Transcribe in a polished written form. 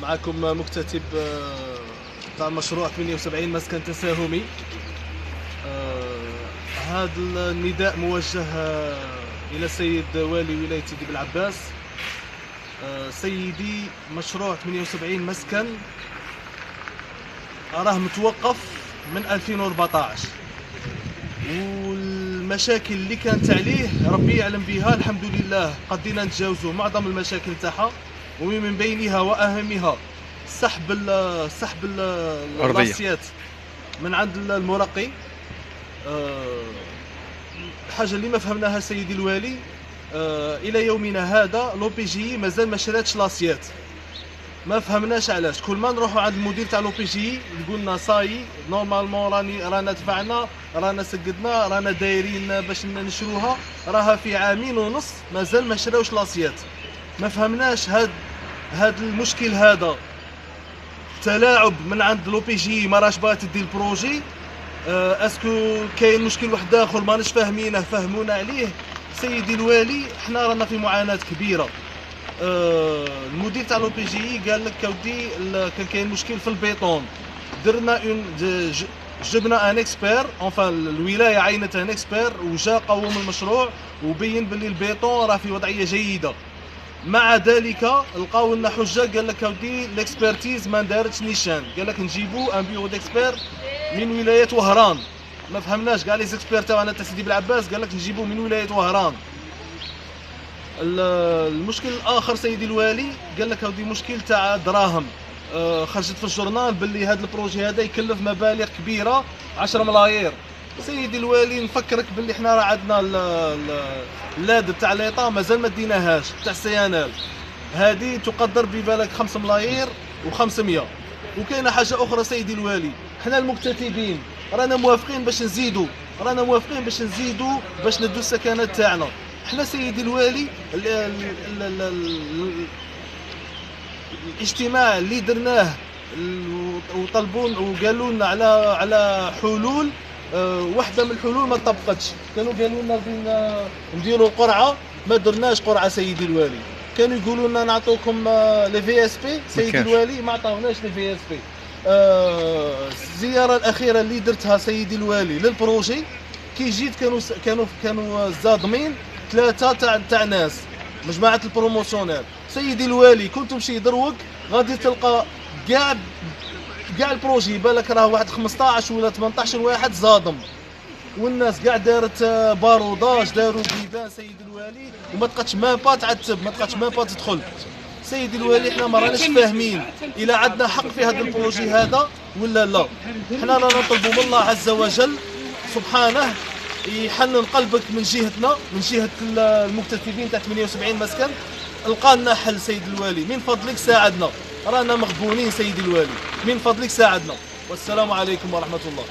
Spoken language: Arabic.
معكم مكتتب تاع مشروع 78 مسكن تساهمي. هذا النداء موجه إلى السيد والي ولاية سيدي بلعباس. سيدي، مشروع 78 مسكن راه متوقف من 2014، والمشاكل اللي كانت عليه ربي يعلم بها. الحمد لله قدينا نتجاوزوا معظم المشاكل تاعها، ومن بينها واهمها سحب الراسيات من عند المرقي. الحاجه اللي ما فهمناها سيدي الوالي، الى يومنا هذا لو بي جي مازال ما شراتش لاسيات. ما فهمناش علاش. كل ما نروحوا عند المدير تاع لو بي جي يقول لنا صاي نورمالمون رانا دفعنا، رانا سقدنا، رانا دايرين باش نشروها، راها في عامين ونص مازال ما شراوش لاسيات. ما فهمناش هاد المشكل هذا تلاعب من عند لو بي جي، ما راش باغا تدي البروجي. اسكو كاين مشكل واحد اخر ماناش فاهمينه، فهمونا عليه سيدي الوالي. حنا رانا في معاناه كبيره. المدير تاع لو بي جي قال لك كودي كان كاين مشكل في البيطون. درنا جبنا ان اكسبير، الولايه عينت ان اكسبير وجا قوم المشروع وبين باللي البيطون راه في وضعيه جيده. مع ذلك لقاو لنا حجه، قال لك كودي الاكسبرتيز ما دارتش نيشان. قال لك نجيبوا ان بيرو ديكسبير من ولايه وهران. ما فهمناش كاع لي زيكسبير تاعنا تاع سيدي بلعباس، قال لك نجيبوا من ولايه وهران. المشكل الاخر سيدي الوالي قال لك هذه مشكل تاع دراهم. خرجت في الجورنال باللي هذا البروجي هذا يكلف مبالغ كبيره 10 ملايير. سيدي الوالي نفكرك باللي حنا راه عندنا اللاد تاع ليطا مازال ما ديناهاش تاع السيانال، هذه تقدر ببالك 5 ملايير و500. وكاينه حاجه اخرى سيدي الوالي، حنا المكتتبين رانا موافقين باش نزيدوا، باش ندو السكنات تاعنا. حنا سيدي الوالي الاجتماع اللي درناه وطلبون وقالوا لنا على حلول، واحده من الحلول ما طبقتش. كانوا قالوا لنا نديروا قرعه، ما درناش قرعه سيدي الوالي. كانوا يقولوا لنا نعطوكم لي في اس بي سيدي الوالي، ما عطاوناش لي في اس بي. الزياره الاخيره اللي درتها سيدي الوالي للبروجي كي جيت كانوا زادمين 3 تاع ناس مجموعه البروموسيونير. سيدي الوالي كنت تمشي دروك غادي تلقى كاع البروجي بالك راه واحد 15 ولا 18 واحد زادم، والناس كاع دارت باروداج، داروا بيبان سيدي الوالي، وما تقدش مام با تعتب، ما تقدش مام با تدخل. سيدي الوالي حنا ما راناش فاهمين الى عندنا حق في هذا البروجي هذا ولا لا. حنا رانا نطلبوا من الله عز وجل سبحانه يحنن قلبك من جهتنا، من جهه المكتتبين تاع 78 مسكن. لقى لنا حل سيدي الوالي، من فضلك ساعدنا، رانا مغبونين سيدي الوالي، من فضلك ساعدنا. والسلام عليكم ورحمه الله.